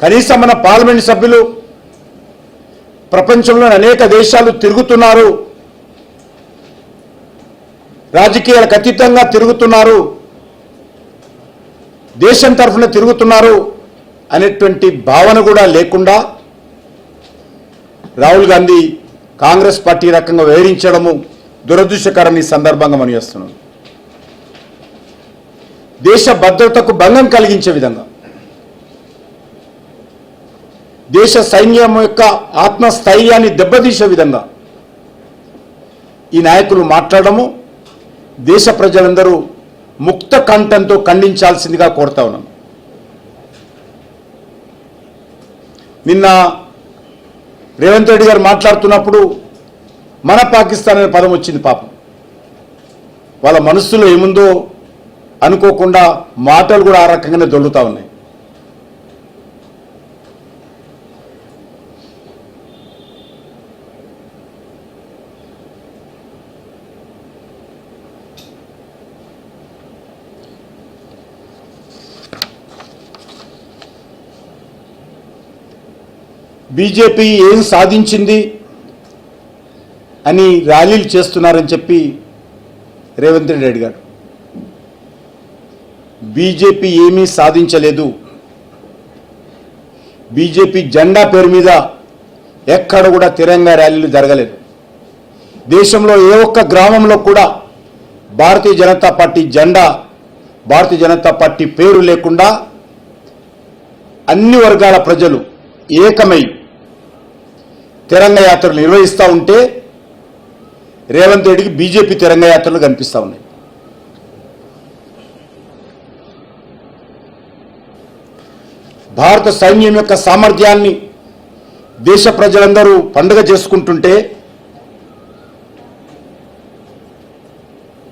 కనీసం మన పార్లమెంట్ సభ్యులు ప్రపంచంలోని అనేక దేశాలు తిరుగుతున్నారు, రాజకీయాలకు అతీతంగా తిరుగుతున్నారు, దేశం తరఫున తిరుగుతున్నారు అనేటువంటి భావన కూడా లేకుండా రాహుల్ గాంధీ కాంగ్రెస్ పార్టీ రకంగా వివరించడము దురదృష్టకరం. ఈ సందర్భంగా మనం చేస్తున్నాం. దేశ భద్రతకు భంగం కలిగించే విధంగా, దేశ సైన్యం యొక్క ఆత్మస్థైర్యాన్ని దెబ్బతీసే విధంగా ఈ నాయకులు మాట్లాడము దేశ ప్రజలందరూ ముక్త కంఠంతో ఖండించాల్సిందిగా కోరుతా ఉన్నాను. నిన్న రేవంత్ రెడ్డి గారు మాట్లాడుతున్నప్పుడు మన పాకిస్తాన్ అనే పదం వచ్చింది. పాపం వాళ్ళ మనస్సులో ఏముందో అనుకోకుండా మాటలు కూడా ఆ రకంగానే దొల్లుతా ఉన్నాయి. బీజేపీ ఏం సాధించింది అని ర్యాలీలు చేస్తున్నారని చెప్పి రేవంత్ రెడ్డి అడిగాడు. బీజేపీ ఏమీ సాధించలేదు. బీజేపీ జెండా పేరు మీద ఎక్కడ కూడా తిరంగా ర్యాలీలు జరగలేదు. దేశంలో ఏ ఒక్క గ్రామంలో కూడా భారతీయ జనతా పార్టీ జెండా, భారతీయ జనతా పార్టీ పేరు లేకుండా అన్ని వర్గాల ప్రజలు ఏకమై తిరంగ యాత్రలు నిర్వహిస్తూ ఉంటే రేవంత్ రెడ్డికి బీజేపీ తిరంగ యాత్రలు కనిపిస్తూ ఉన్నాయి. భారత సైన్యం యొక్క సామర్థ్యాన్ని దేశ ప్రజలందరూ పండుగ చేసుకుంటుంటే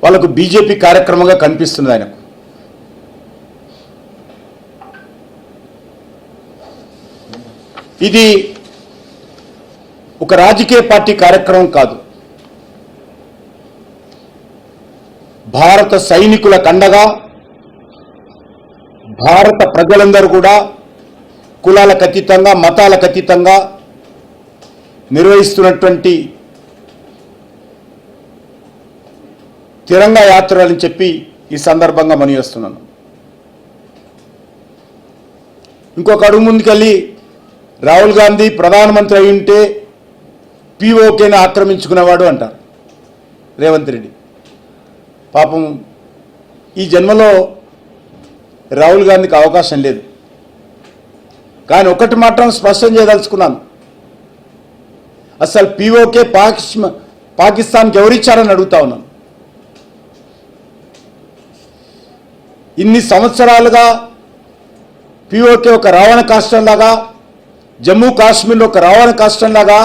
వాళ్ళకు బీజేపీ కార్యక్రమంగా కనిపిస్తుంది. ఆయనకు ఇది ఒక రాజకీయ పార్టీ కార్యక్రమం కాదు. భారత సైనికుల కండగా భారత ప్రజలందరూ కూడా కులాలకు అతీతంగా, మతాలకు అతీతంగా నిర్వహిస్తున్నటువంటి తిరంగా యాత్రలని చెప్పి ఈ సందర్భంగా మనం చేస్తున్నాను. ఇంకొక అడుగు ముందుకెళ్ళి రాహుల్ గాంధీ ప్రధానమంత్రి అయి ఉంటే పీఓకేని ఆక్రమించుకునేవాడు అంటారు రేవంత్ రెడ్డి. పాపం ఈ జన్మలో రాహుల్ గాంధీకి అవకాశం లేదు. కానీ ఒకటి మాత్రం స్పష్టం చేయదలుచుకున్నాను, అసలు పీఓకే పాకిస్తాన్కి ఎవరిచ్చారని అడుగుతా ఉన్నాను. ఇన్ని సంవత్సరాలుగా పీఓకే ఒక రావణ కాష్టంలాగా, జమ్మూ కాశ్మీర్లో ఒక రావణ కాష్టంలాగా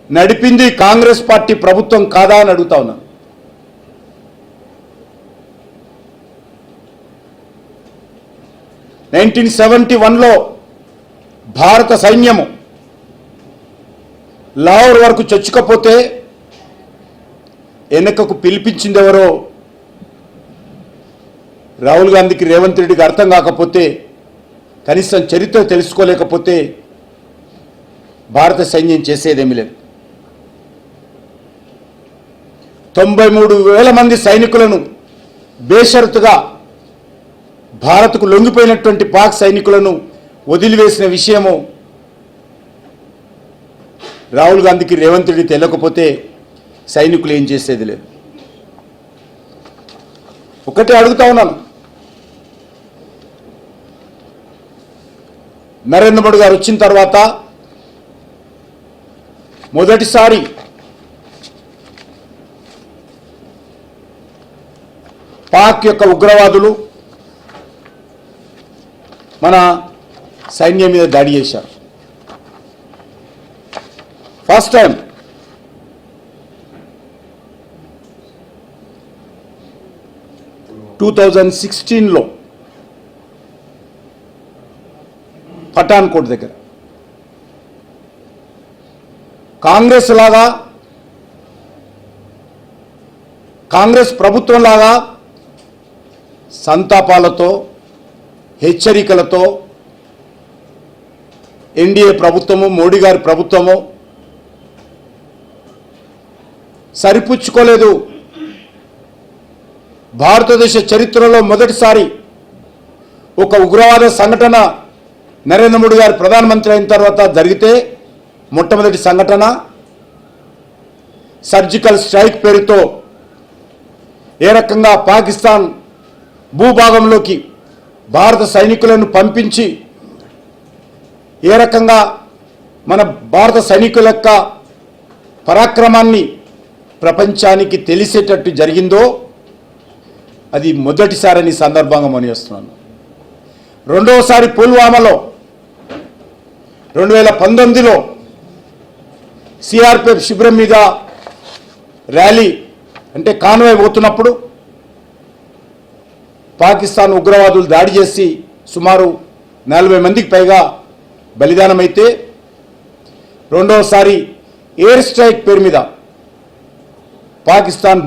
నడిపింది కాంగ్రెస్ పార్టీ ప్రభుత్వం కాదా అని అడుగుతా ఉన్నాను. లో భారత సైన్యము లాహోర్ వరకు చొచ్చుకపోతే వెనుకకు పిలిపించింది ఎవరో రాహుల్ గాంధీకి, రేవంత్ రెడ్డికి అర్థం కాకపోతే, కనీసం చరిత్ర తెలుసుకోలేకపోతే భారత సైన్యం చేసేదేమీ లేదు. 93,000 మంది సైనికులను బేషరతుగా భారత్కు లొంగిపోయినటువంటి పాక్ సైనికులను వదిలివేసిన విషయము రాహుల్ గాంధీకి, రేవంత్ రెడ్డి తెలియకపోతే సైనికులు ఏం చేసేది లేదు. ఒకటే అడుగుతా ఉన్నాను, నరేంద్ర మోడీ గారు వచ్చిన తర్వాత మొదటిసారి పాక్ యొక్క ఉగ్రవాదులు మన సైన్యం మీద దాడి చేశారు. ఫస్ట్ టైం లో పఠాన్కోట్ దగ్గర కాంగ్రెస్ లాగా, కాంగ్రెస్ ప్రభుత్వం లాగా సంతాపాలతో, హెచ్చరికలతో, ఎన్డీఏ ప్రభుత్వము, మోడీ గారి ప్రభుత్వము సరిపుచ్చుకోలేదు. భారతదేశ చరిత్రలో మొదటిసారి ఒక ఉగ్రవాద సంఘటన నరేంద్ర మోడీ గారు ప్రధానమంత్రి అయిన తర్వాత జరిగితే మొట్టమొదటి సంఘటన సర్జికల్ స్ట్రైక్ పేరుతో ఏ రకంగా పాకిస్తాన్ భూభాగంలోకి భారత సైనికులను పంపించి ఏ రకంగా మన భారత సైనికుల యొక్క పరాక్రమాన్ని ప్రపంచానికి తెలిసేటట్టు జరిగిందో అది మొదటిసారని సందర్భంగా మనిస్తున్నాను. రెండవసారి పుల్వామాలో 2019లో సిఆర్పిఎఫ్ శిబిరం మీద ర్యాలీ అంటే కాన్వాయ్ పోతున్నప్పుడు పాకిస్తాన్ ఉగ్రవాదులు దాడి చేసి సుమారు 40 మందికి పైగా బలిదానమైతే రెండవసారి ఎయిర్ స్ట్రైక్ పేరు మీద పాకిస్తాన్